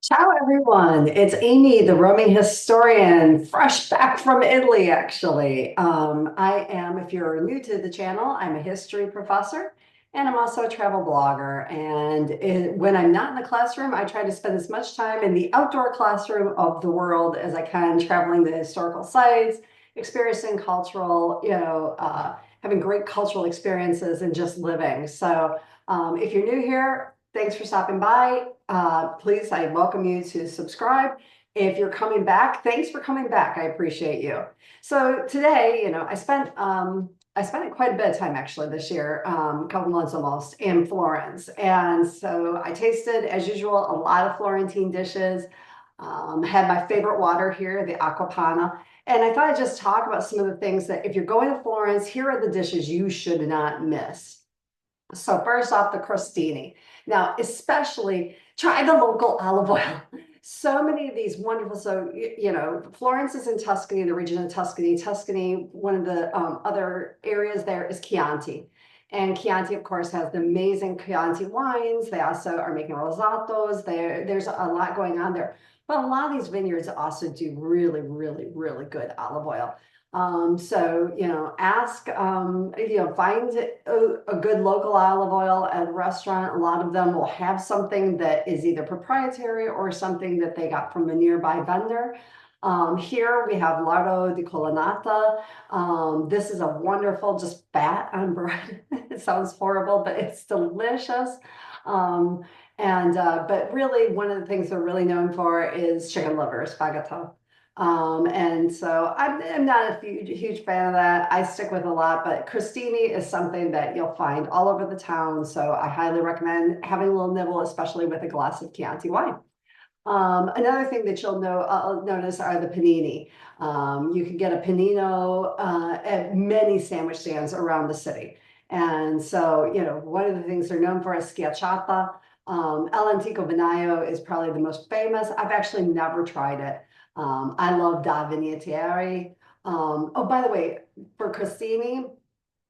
Ciao, everyone. It's Amy, the Roaming historian, fresh back from Italy, actually. If you're new to the channel, I'm a history professor and I'm also a travel blogger. When I'm not in the classroom, I try to spend as much time in the outdoor classroom of the world as I can, traveling the historical sites, experiencing having great cultural experiences and just living. If you're new here, thanks for stopping by. Please, I welcome you to subscribe. If you're coming back, thanks for coming back. I appreciate you. So today, I spent quite a bit of time actually this year, a couple months almost, in Florence. And so I tasted, as usual, a lot of Florentine dishes. Had my favorite water here, the acqua panna. And I thought I'd just talk about some of the things that if you're going to Florence, here are the dishes you should not miss. So first off, the crostini. Now, especially try the local olive oil. So many of these wonderful, Florence is in Tuscany, the region of Tuscany. Tuscany, one of the other areas there is Chianti. And Chianti, of course, has the amazing Chianti wines. They also are making rosatos. There's a lot going on there. But a lot of these vineyards also do really, really, really good olive oil. Find a good local olive oil at a restaurant. A lot of them will have something that is either proprietary or something that they got from a nearby vendor. Here we have Lardo di Colonnata. This is a wonderful, just fat on bread. It sounds horrible, but it's delicious. But really, one of the things they're really known for is chicken liver, spaghetto. I'm not a huge fan of that. I stick with a lot, but crostini is something that you'll find all over the town. So I highly recommend having a little nibble, especially with a glass of Chianti wine. Another thing that notice are the panini. You can get a panino at many sandwich stands around the city. One of the things they're known for is schiacciata. El Antico Vinaio is probably the most famous. I've actually never tried it. I love Da Vinatieri. Oh, by the way, for crostini,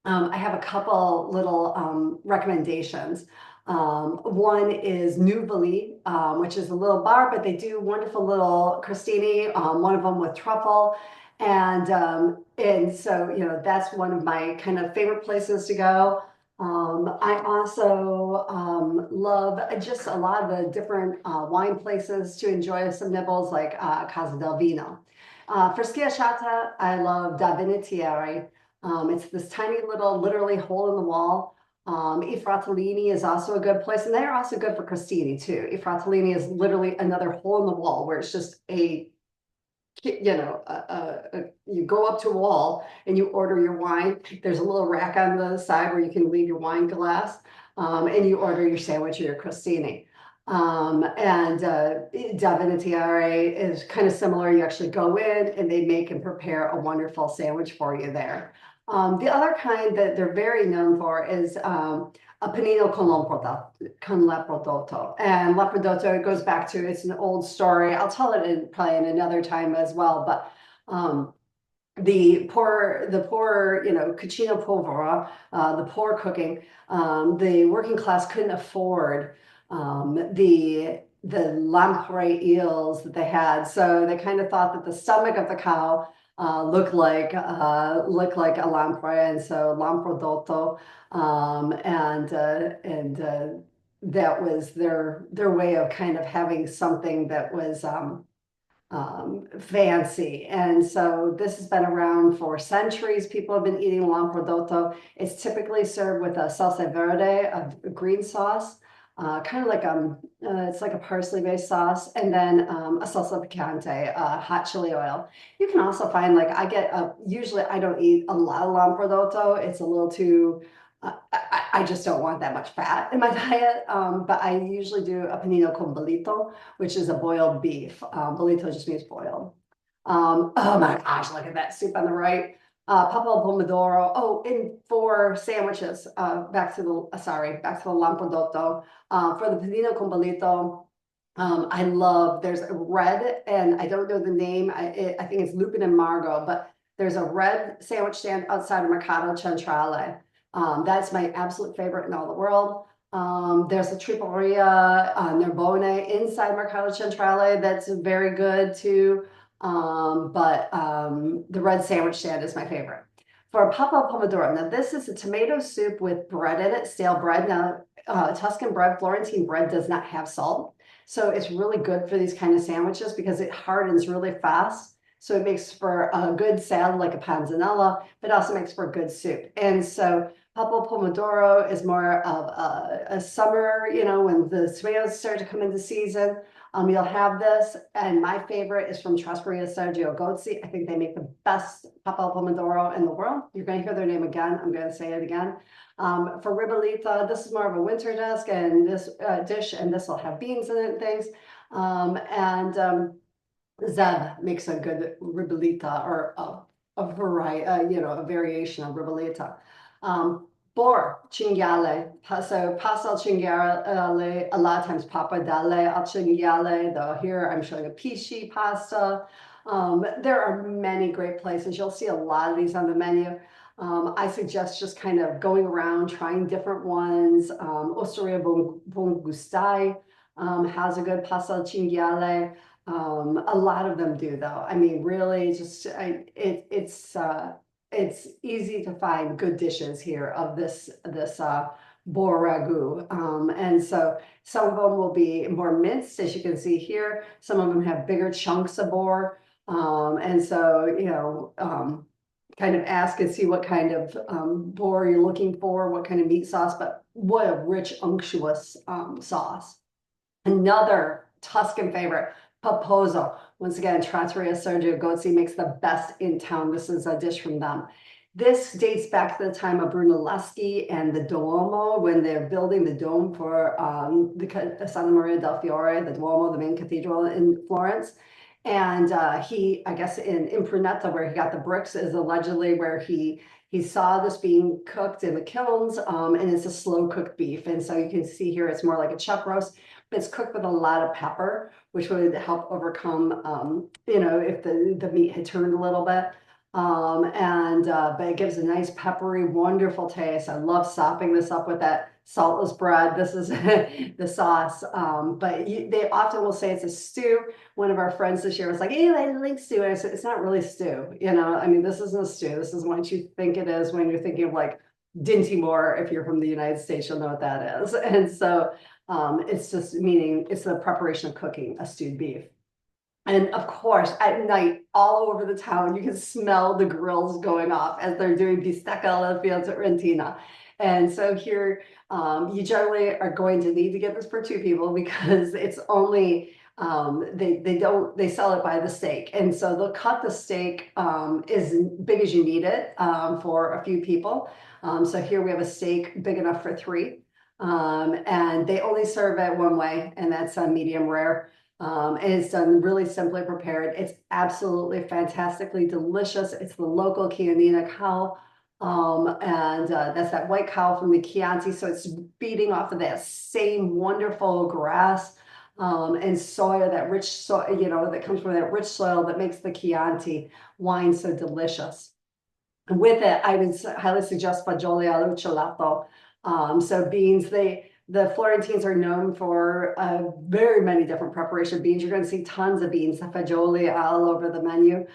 I have a couple little recommendations. One is Nuvoli, which is a little bar, but they do wonderful little crostini, one of them with truffle. That's one of my kind of favorite places to go. I also love just a lot of the different wine places to enjoy some nibbles like Casa del Vino. For schiacciata, I love Da Vinatieri. It's this tiny little, literally hole in the wall. I Fratellini is also a good place, and they're also good for crostini too. I Fratellini is literally another hole in the wall where it's just you go up to a wall and you order your wine. There's a little rack on the side where you can leave your wine glass, and you order your sandwich or your crostini. Da Vinatieri is kind of similar. You actually go in and they make and prepare a wonderful sandwich for you there. The other kind that they're very known for is a panino con leprodotto. And leprodotto, it goes back to, it's an old story. I'll tell it probably in another time as well. But the poor, cucina povera, the poor cooking, the working class couldn't afford the lamprey eels that they had. So they kind of thought that the stomach of the cow looked like a lamprey, and so lamprodotto, that was their way of kind of having something that was fancy. And so this has been around for centuries. People have been eating lamprodotto. It's typically served with a salsa verde, a green sauce, kind of like it's like a parsley-based sauce, and then a salsa picante, hot chili oil. You can also find usually I don't eat a lot of lamprodotto. It's a little too I just don't want that much fat in my diet. But I usually do a panino con bollito, which is a boiled beef. Bollito just means boiled. Oh my gosh, look at that soup on the right. Papa pomodoro. Oh, and for sandwiches, back to the lamprodotto. For the panino con bollito, there's a red, and I don't know the name. I think it's Lupin and Margot, but there's a red sandwich stand outside of Mercato Centrale. That's my absolute favorite in all the world. There's a Triporia Narbonne inside Mercato Centrale that's very good too. But the red sandwich stand is my favorite. For Papa al Pomodoro, now this is a tomato soup with bread in it, stale bread. Now, Tuscan bread, Florentine bread does not have salt. So it's really good for these kind of sandwiches because it hardens really fast. So it makes for a good salad like a panzanella, but also makes for a good soup. And so Papa Pomodoro is more of a summer, when the tomatoes start to come into season. You'll have this, and my favorite is from Trattoria Sergio Gozzi. I think they make the best Papa Pomodoro in the world. You're going to hear their name again. I'm going to say it again. For ribollita, this is more of a winter dish, and this will have beans in it and things. Zeb makes a good ribollita or a variety, a variation of ribollita. Bor cinghiale, so pasta al cinghiale, a lot of times pappardelle al cinghiale, though here I'm showing a pisci pasta. There are many great places. You'll see a lot of these on the menu. I suggest just kind of going around, trying different ones. Osteria Buon Gustai has a good pasta al cinghiale. A lot of them do, though. I mean, really, it's easy to find good dishes here of this boar ragu. And so some of them will be more minced, as you can see here. Some of them have bigger chunks of boar. And so, kind of ask and see what kind of boar you're looking for, what kind of meat sauce, but what a rich, unctuous sauce. Another Tuscan favorite, Paposo. Once again, Trattoria Sergio Gozzi makes the best in town. This is a dish from them. This dates back to the time of Brunelleschi and the Duomo, when they're building the dome for the Santa Maria del Fiore, the Duomo, the main cathedral in Florence. And I guess in Impruneta, where he got the bricks, is allegedly where he saw this being cooked in the kilns, and it's a slow cooked beef. And so you can see here, it's more like a chuck roast. It's cooked with a lot of pepper, which would help overcome, if the meat had turned a little bit. But it gives a nice peppery, wonderful taste. I love sopping this up with that saltless bread. This is the sauce. But they often will say it's a stew. One of our friends this year was like, "Hey, I like stew." And I said, "It's not really stew. I mean, this isn't a stew. This is what you think it is when you're thinking of like Dinty Moore. If you're from the United States, you'll know what that is." And so it's just meaning it's the preparation of cooking a stewed beef. And of course, at night, all over the town, you can smell the grills going off as they're doing bistecca alla Fiorentina. And so here, you generally are going to need to get this for two people because it's only they sell it by the steak, and so they'll cut the steak as big as you need it for a few people. So here we have a steak big enough for three. And they only serve it one way, and that's a medium rare. And it's done really simply prepared. It's absolutely fantastically delicious. It's the local Chianina cow. That's that white cow from the Chianti. So it's feeding off of that same wonderful grass and soil, that rich soil, that comes from that rich soil that makes the Chianti wine so delicious. And with it, I would highly suggest fagioli allo gelato. So beans, the Florentines are known for very many different preparation beans. You're going to see tons of beans, the fagioli all over the menu.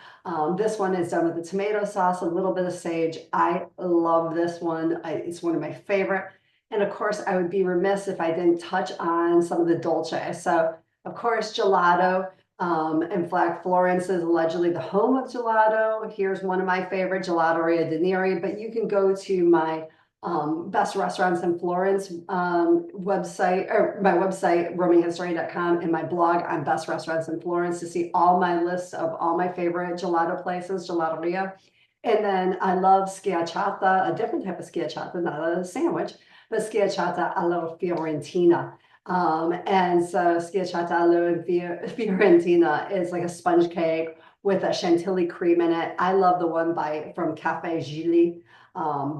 This one is done with the tomato sauce, a little bit of sage. I love this one. It's one of my favorite. And of course, I would be remiss if I didn't touch on some of the dolce. So of course, gelato. In fact, Florence is allegedly the home of gelato. Here's one of my favorite, Gelateria de Neri, but you can go to my best restaurants in Florence website, or my website, roaminghistory.com, and my blog on best restaurants in Florence to see all my lists of all my favorite gelato places, gelateria. And then I love schiacciata, a different type of schiacciata, not a sandwich, but schiacciata alla Fiorentina. And so schiacciata alla Fiorentina is like a sponge cake with a chantilly cream in it. I love the one from Cafe Gigli.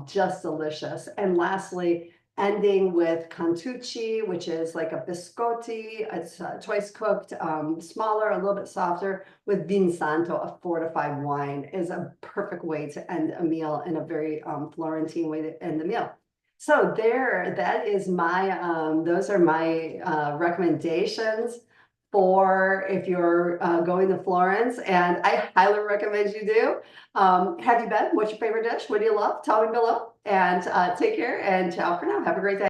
Just delicious. And lastly, ending with cantucci, which is like a biscotti. It's twice cooked, smaller, a little bit softer, with vin santo, a fortified wine, is a perfect way to end a meal and a very Florentine way to end the meal. So there, that is my, those are my recommendations for if you're going to Florence, and I highly recommend you do. Have you been? What's your favorite dish? What do you love? Tell me below, and take care and ciao for now. Have a great day.